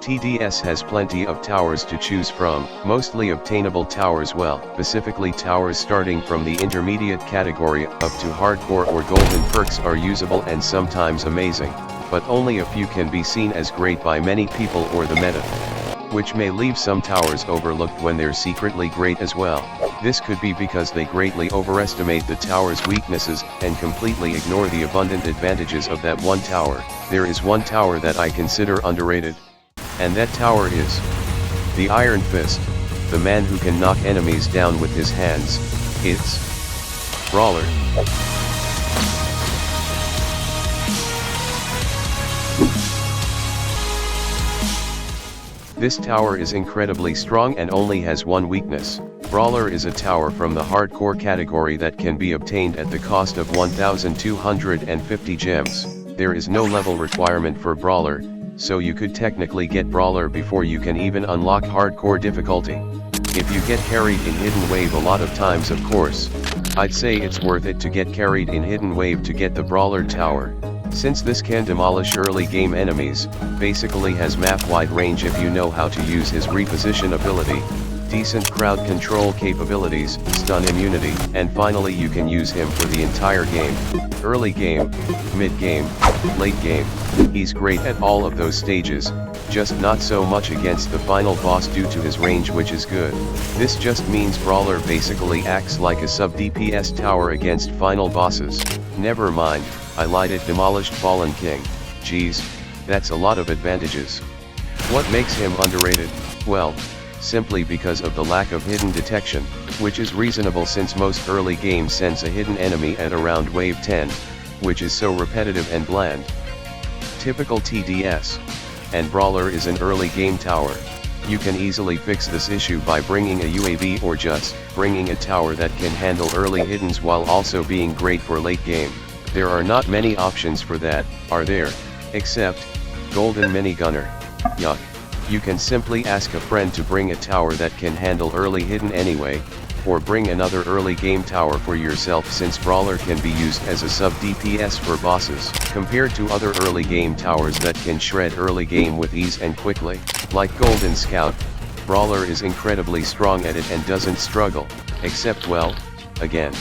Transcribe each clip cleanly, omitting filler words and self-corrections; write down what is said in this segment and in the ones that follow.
TDS has plenty of towers to choose from, mostly obtainable towers, well, specifically towers starting from the intermediate category up to hardcore or golden perks are usable and sometimes amazing, but only a few can be seen as great by many people or the meta, which may leave some towers overlooked when they're secretly great as well. This could be because they greatly overestimate the tower's weaknesses and completely ignore the abundant advantages of that one tower. There is one tower that I consider underrated. And that tower is the Iron Fist, the man who can knock enemies down with his hands. It's Brawler. This tower is incredibly strong and only has one weakness. Brawler is a tower from the hardcore category that can be obtained at the cost of 1,250 gems. There is no level requirement for Brawler, so you could technically get Brawler before you can even unlock hardcore difficulty. If you get carried in Hidden Wave a lot of times, of course, I'd say it's worth it to get carried in Hidden Wave to get the Brawler tower, since this can demolish early game enemies, basically has map-wide range if you know how to use his reposition ability, decent crowd control capabilities, stun immunity, and finally you can use him for the entire game, early game, mid game, late game. He's great at all of those stages, just not so much against the final boss due to his range, which is good. This just means Brawler basically acts like a sub DPS tower against final bosses. Never mind, I lied, it demolished Fallen King. Geez, that's a lot of advantages. What makes him underrated? Well, simply because of the lack of hidden detection, which is reasonable since most early games sense a hidden enemy at around wave 10, which is so repetitive and bland. Typical TDS. And Brawler is an early game tower. You can easily fix this issue by bringing a UAV or just bringing a tower that can handle early hiddens while also being great for late game. There are not many options for that, are there? Except Golden Minigunner. Yuck. You can simply ask a friend to bring a tower that can handle early hidden anyway, or bring another early game tower for yourself, since Brawler can be used as a sub DPS for bosses, compared to other early game towers that can shred early game with ease and quickly. Like Golden Scout, Brawler is incredibly strong at it and doesn't struggle, except, well, again,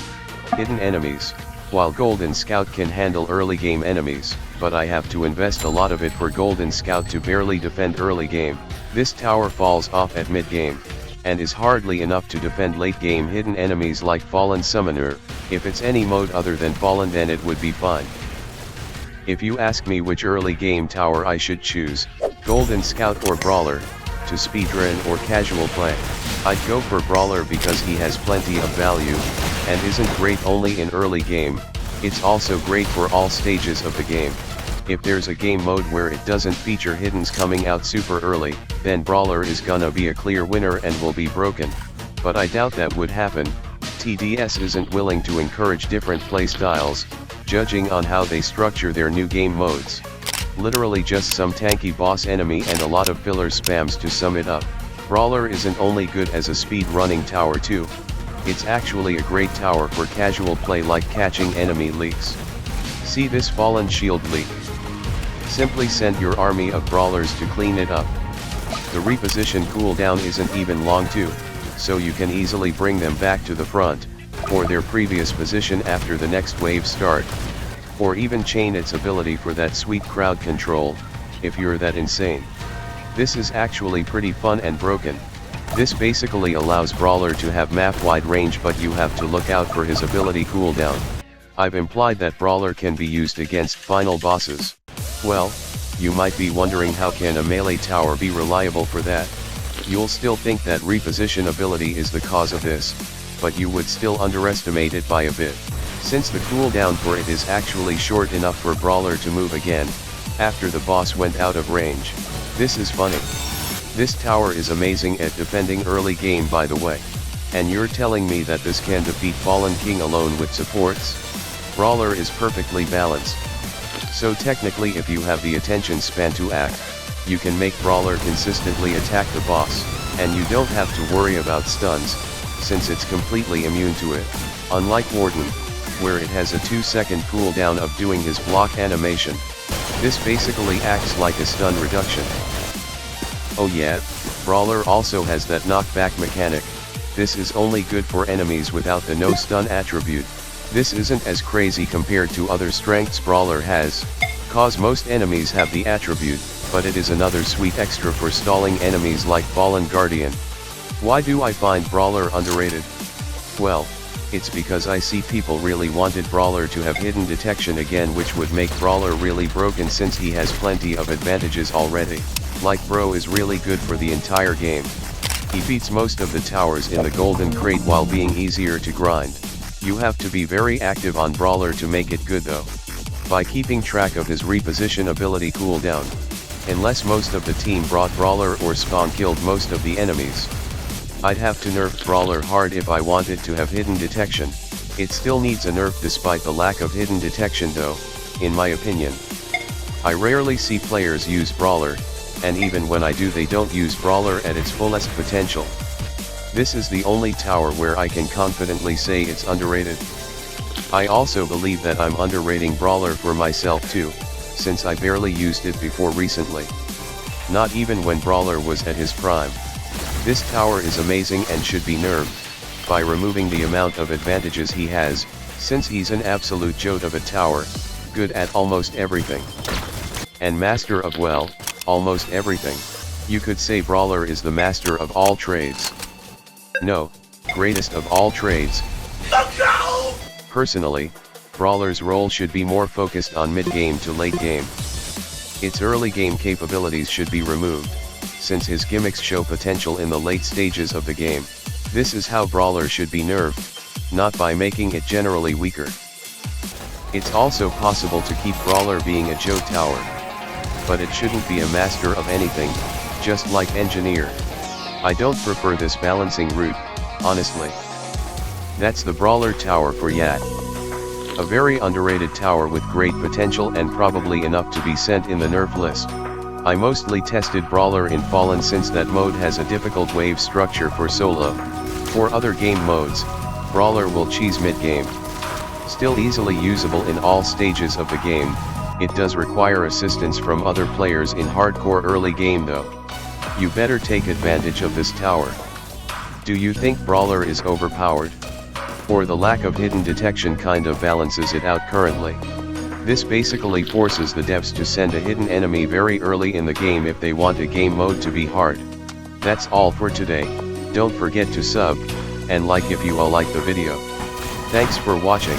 hidden enemies, while Golden Scout can handle early game enemies, but I have to invest a lot of it for Golden Scout to barely defend early game. This tower falls off at mid game, and is hardly enough to defend late game hidden enemies like Fallen Summoner. If it's any mode other than Fallen, then it would be fine. If you ask me which early game tower I should choose, Golden Scout or Brawler, to speedrun or casual play, I'd go for Brawler because he has plenty of value, and isn't great only in early game, it's also great for all stages of the game. If there's a game mode where it doesn't feature hiddens coming out super early, then Brawler is gonna be a clear winner and will be broken. But I doubt that would happen. TDS isn't willing to encourage different playstyles, judging on how they structure their new game modes. Literally just some tanky boss enemy and a lot of filler spams to sum it up. Brawler isn't only good as a speed running tower too, it's actually a great tower for casual play like catching enemy leaks. See this Fallen Shield leak? Simply send your army of Brawlers to clean it up. The reposition cooldown isn't even long too, so you can easily bring them back to the front, or their previous position after the next wave start. Or even chain its ability for that sweet crowd control, if you're that insane. This is actually pretty fun and broken. This basically allows Brawler to have map-wide range, but you have to look out for his ability cooldown. I've implied that Brawler can be used against final bosses. Well, you might be wondering, how can a melee tower be reliable for that? You'll still think that reposition ability is the cause of this, but you would still underestimate it by a bit, since the cooldown for it is actually short enough for Brawler to move again, after the boss went out of range. This is funny. This tower is amazing at defending early game, by the way. And you're telling me that this can defeat Fallen King alone with supports? Brawler is perfectly balanced. So technically, if you have the attention span to act, you can make Brawler consistently attack the boss, and you don't have to worry about stuns, since it's completely immune to it. Unlike Warden, where it has a 2-second cooldown of doing his block animation. This basically acts like a stun reduction. Oh yeah, Brawler also has that knockback mechanic. This is only good for enemies without the no stun attribute. This isn't as crazy compared to other strengths Brawler has, cause most enemies have the attribute, but it is another sweet extra for stalling enemies like Fallen Guardian. Why do I find Brawler underrated? Well, it's because I see people really wanted Brawler to have hidden detection again, which would make Brawler really broken since he has plenty of advantages already. Like Bro is really good for the entire game. He beats most of the towers in the golden crate while being easier to grind. You have to be very active on Brawler to make it good though. By keeping track of his reposition ability cooldown. Unless most of the team brought Brawler or spawn killed most of the enemies. I'd have to nerf Brawler hard if I wanted to have hidden detection. It still needs a nerf despite the lack of hidden detection though, in my opinion. I rarely see players use Brawler, and even when I do they don't use Brawler at its fullest potential. This is the only tower where I can confidently say it's underrated. I also believe that I'm underrating Brawler for myself too, since I barely used it before recently. Not even when Brawler was at his prime. This tower is amazing and should be nerfed, by removing the amount of advantages he has, since he's an absolute jolt of a tower, good at almost everything. And master of well, almost everything. You could say Brawler is the master of all trades. No, greatest of all trades. Personally, Brawler's role should be more focused on mid-game to late game. Its early game capabilities should be removed, since his gimmicks show potential in the late stages of the game. This is how Brawler should be nerfed, not by making it generally weaker. It's also possible to keep Brawler being a Joe tower. But it shouldn't be a master of anything, just like Engineer. I don't prefer this balancing route, honestly. That's the Brawler tower for ya. A very underrated tower with great potential and probably enough to be sent in the nerf list. I mostly tested Brawler in Fallen since that mode has a difficult wave structure for solo. For other game modes, Brawler will cheese mid-game. Still easily usable in all stages of the game, it does require assistance from other players in hardcore early game though. You better take advantage of this tower. Do you think Brawler is overpowered? Or the lack of hidden detection kind of balances it out currently? This basically forces the devs to send a hidden enemy very early in the game if they want a game mode to be hard. That's all for today. Don't forget to sub, and like if you all like the video. Thanks for watching.